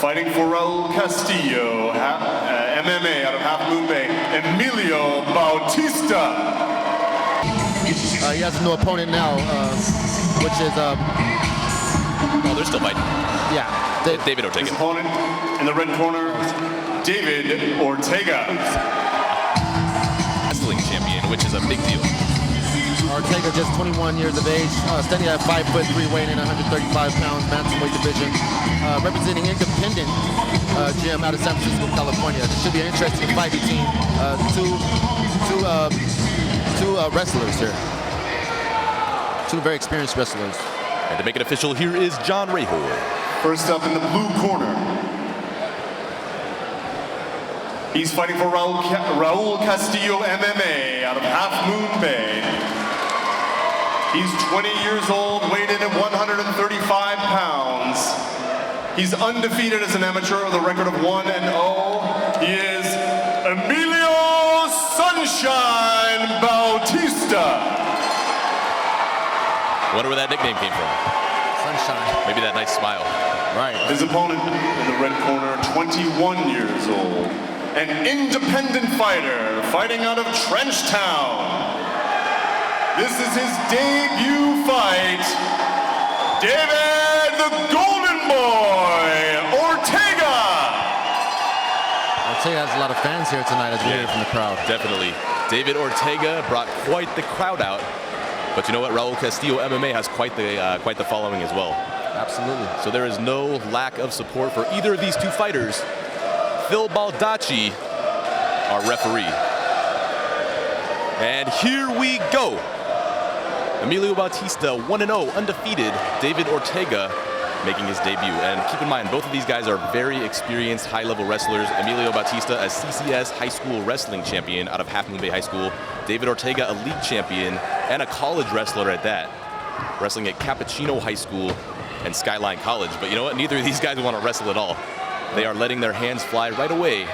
Fighting for Raul Castillo, MMA out of Half Moon Bay, Emilio Bautista. He has a new opponent now, which is... oh, they're still fighting. Yeah. David Ortega. His opponent in the red corner, David Ortega. Wrestling champion, which is a big deal. Ortega, just 21 years of age, standing at 5'3", weighing in 135 pounds, bantamweight division, representing independent gym out of San Francisco, California. This should be an interesting fight between two wrestlers here. Two very experienced wrestlers. And to make it official, here is John Rahor. First up in the blue corner, he's fighting for Raul Castillo MMA out of Half Moon Bay. He's 20 years old, weighed in at 135 pounds. He's undefeated as an amateur with a record of 1-0. He is Emilio Sunshine Bautista. Wonder where that nickname came from. Sunshine. Maybe that nice smile. Right. His opponent in the red corner, 21 years old, an independent fighter fighting out of Trenchtown. This is his debut fight. David the Golden Boy Ortega. Ortega has a lot of fans here tonight, as we hear from the crowd. Definitely. David Ortega brought quite the crowd out. But you know what? Raul Castillo MMA has quite the following as well. Absolutely. So there is no lack of support for either of these two fighters. Phil Baldacci, our referee. And here we go. Emilio Bautista, 1-0, undefeated. David Ortega making his debut. And keep in mind, both of these guys are very experienced, high-level wrestlers. Emilio Bautista, a CCS high school wrestling champion out of Half Moon Bay High School. David Ortega, a league champion and a college wrestler at that, wrestling at Cappuccino High School and Skyline College. But you know what? Neither of these guys want to wrestle at all. They are letting their hands fly right away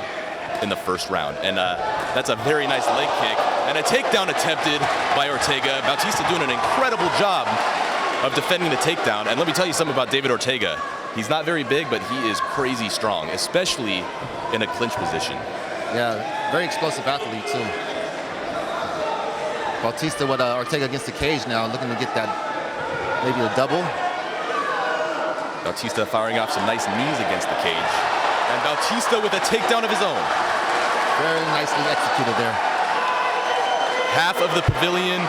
in the first round. And that's a very nice leg kick. And a takedown attempted by Ortega. Bautista doing an incredible job of defending the takedown. And let me tell you something about David Ortega. He's not very big, but he is crazy strong, especially in a clinch position. Yeah, very explosive athlete, too. Bautista with Ortega against the cage now, looking to get that, maybe a double. Bautista firing off some nice knees against the cage. And Bautista with a takedown of his own. Very nicely executed there. Half of the pavilion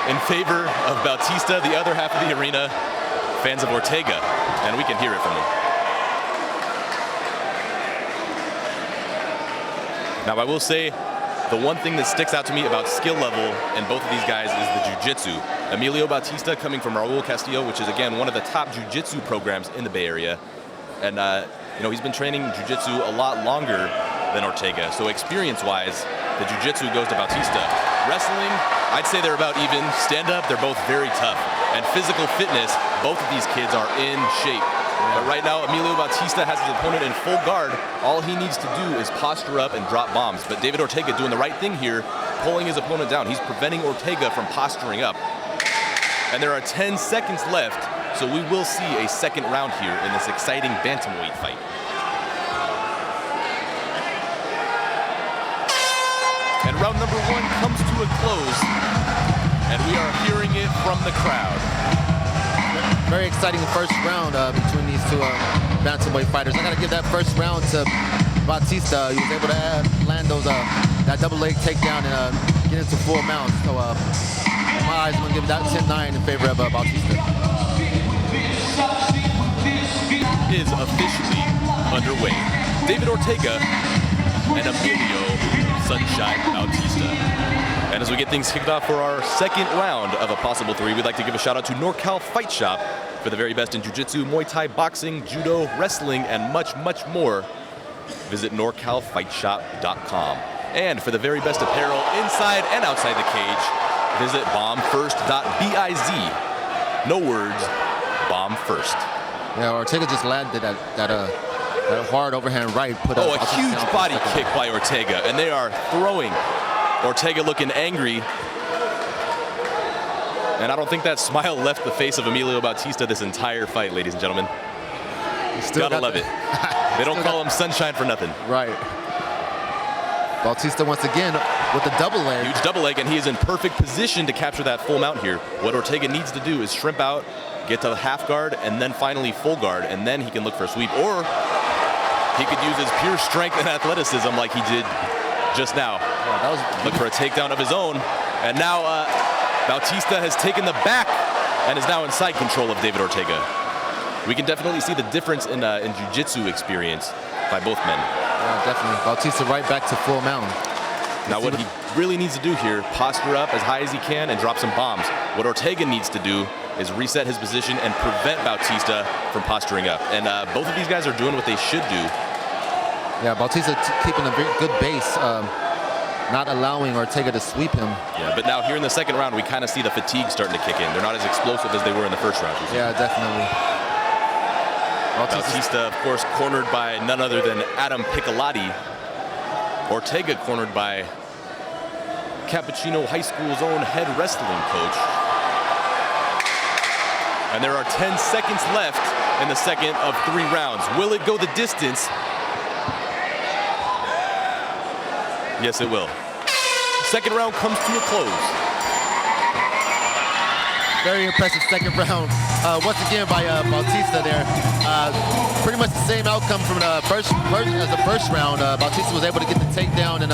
in favor of Bautista, the other half of the arena, fans of Ortega. And we can hear it from them. Now, I will say, the one thing that sticks out to me about skill level in both of these guys is the jiu-jitsu. Emilio Bautista coming from Raul Castillo, which is, again, one of the top jiu-jitsu programs in the Bay Area. And, you know, he's been training jiu-jitsu a lot longer than Ortega. So experience-wise, the jiu-jitsu goes to Bautista. Wrestling, I'd say they're about even. Stand-up, they're both very tough. And physical fitness, both of these kids are in shape. But right now, Emilio Bautista has his opponent in full guard. All he needs to do is posture up and drop bombs. But David Ortega doing the right thing here, pulling his opponent down. He's preventing Ortega from posturing up. And there are 10 seconds left, so we will see a second round here in this exciting bantamweight fight. And round number 1 comes to a close, and we are hearing it from the crowd. Very exciting first round between these two bantamweight fighters. I got to give that first round to Bautista. He was able to land those that double leg takedown and get into full mount. So in my eyes, I'm going to give that 10-9 in favor of Bautista. Is officially underway. David Ortega and Emilio Sunshine Bautista. And as we get things kicked off for our second round of a possible 3, we'd like to give a shout out to NorCal Fight Shop for the very best in jiu-jitsu, Muay Thai, boxing, judo, wrestling, and much, much more. Visit norcalfightshop.com. And for the very best apparel inside and outside the cage, visit bombfirst.biz. No words, bomb first. Yeah, Ortega just landed that hard overhand right. A huge body kick by Ortega, and they are throwing. Ortega looking angry. And I don't think that smile left the face of Emilio Bautista this entire fight, ladies and gentlemen. Gotta love it. They don't call him Sunshine for nothing. Right. Bautista once again with the double leg. Huge double leg, and he is in perfect position to capture that full mount here. What Ortega needs to do is shrimp out, get to half guard, and then finally full guard, and then he can look for a sweep. Or he could use his pure strength and athleticism like he did just now. Yeah, that was look for a takedown of his own. And now Bautista has taken the back and is now in side control of David Ortega. We can definitely see the difference in jiu-jitsu experience by both men. Yeah, definitely. Bautista right back to full mount. Now what he really needs to do here, posture up as high as he can and drop some bombs. What Ortega needs to do is reset his position and prevent Bautista from posturing up. And both of these guys are doing what they should do. Yeah, Bautista keeping a good base, not allowing Ortega to sweep him. Yeah, but now here in the second round, we kind of see the fatigue starting to kick in. They're not as explosive as they were in the first round. Yeah, definitely. Bautista, of course, cornered by none other than Adam Piccolotti. Ortega cornered by Cappuccino High School's own head wrestling coach. And there are 10 seconds left in the second of 3 rounds. Will it go the distance? Yes, it will. Second round comes to a close. Very impressive second round. Once again by Bautista there. Pretty much the same outcome from the first round. Bautista was able to get the takedown and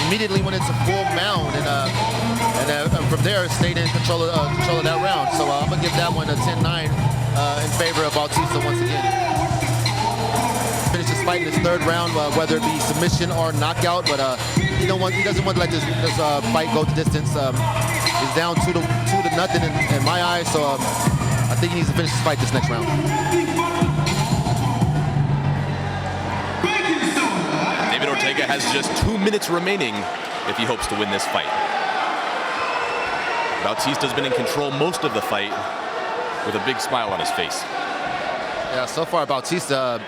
immediately went into full mount, and from there stayed in control of that round. So I'm gonna give that one a 10-9 in favor of Bautista once again. Finished his fight in his third round, whether it be submission or knockout, but he doesn't want to let this fight go the distance. He's down 2-0 in my eyes, so I think he needs to finish his fight this next round. David Ortega has just 2 minutes remaining if he hopes to win this fight. Bautista's been in control most of the fight with a big smile on his face. Yeah, so far Bautista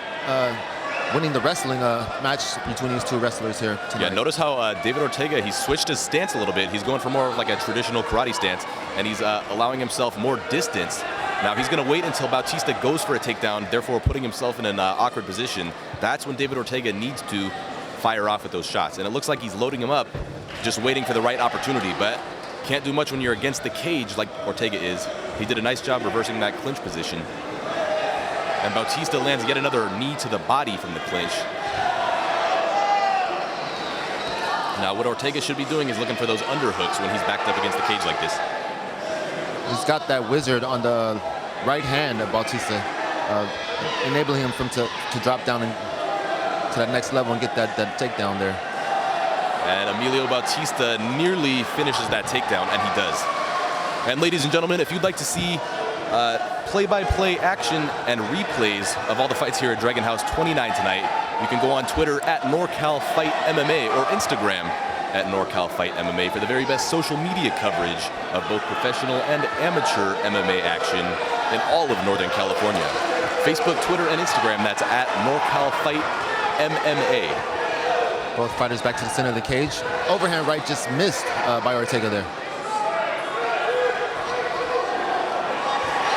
winning the wrestling match between these two wrestlers here tonight. Yeah, notice how David Ortega, he switched his stance a little bit. He's going for more of like a traditional karate stance, and he's allowing himself more distance. Now he's going to wait until Bautista goes for a takedown, therefore putting himself in an awkward position. That's when David Ortega needs to fire off with those shots. And it looks like he's loading him up, just waiting for the right opportunity. But can't do much when you're against the cage like Ortega is. He did a nice job reversing that clinch position. And Bautista lands yet another knee to the body from the clinch. Now what Ortega should be doing is looking for those underhooks when he's backed up against the cage like this. He's got that wizard on the right hand of Bautista, enabling him to drop down to that next level and get that takedown there. And Emilio Bautista nearly finishes that takedown, and he does. And ladies and gentlemen, if you'd like to see play-by-play action and replays of all the fights here at Dragon House 29 tonight, you can go on Twitter at NorCal Fight MMA or Instagram at NorCal Fight MMA for the very best social media coverage of both professional and amateur MMA action in all of Northern California. Facebook, Twitter, and Instagram, that's at NorCal Fight MMA. Both fighters back to the center of the cage. Overhand right just missed by Ortega there.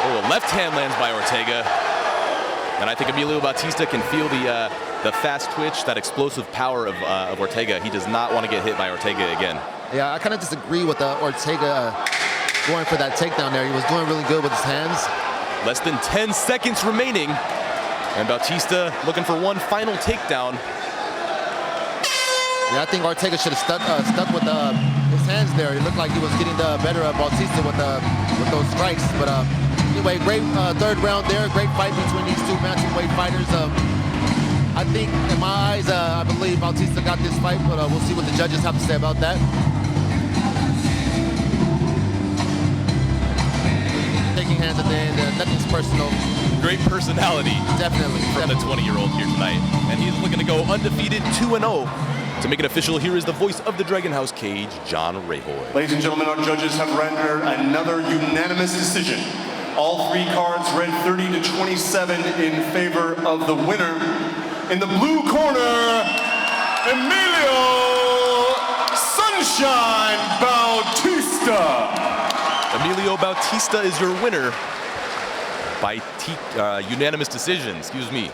Oh, a left hand lands by Ortega. And I think Emilio Bautista can feel the fast twitch, that explosive power of Ortega. He does not want to get hit by Ortega again. Yeah, I kind of disagree with Ortega going for that takedown there. He was doing really good with his hands. Less than 10 seconds remaining. And Bautista looking for one final takedown. Yeah, I think Ortega should have stuck with his hands there. It looked like he was getting the better of Bautista with those strikes. But anyway, great third round there. Great fight between these two bantamweight fighters. I think, in my eyes, I believe Bautista got this fight, but we'll see what the judges have to say about that. Taking hands at the end, nothing's personal. Great personality. Definitely. From the 20-year-old here tonight. And he's looking to go undefeated 2-0. To make it official, here is the voice of the Dragon House cage, John Rahoy. Ladies and gentlemen, our judges have rendered another unanimous decision. All 3 cards read 30-27 in favor of the winner. In the blue corner, Emilio Sunshine Bautista. Emilio Bautista is your winner. by unanimous decision. Excuse me.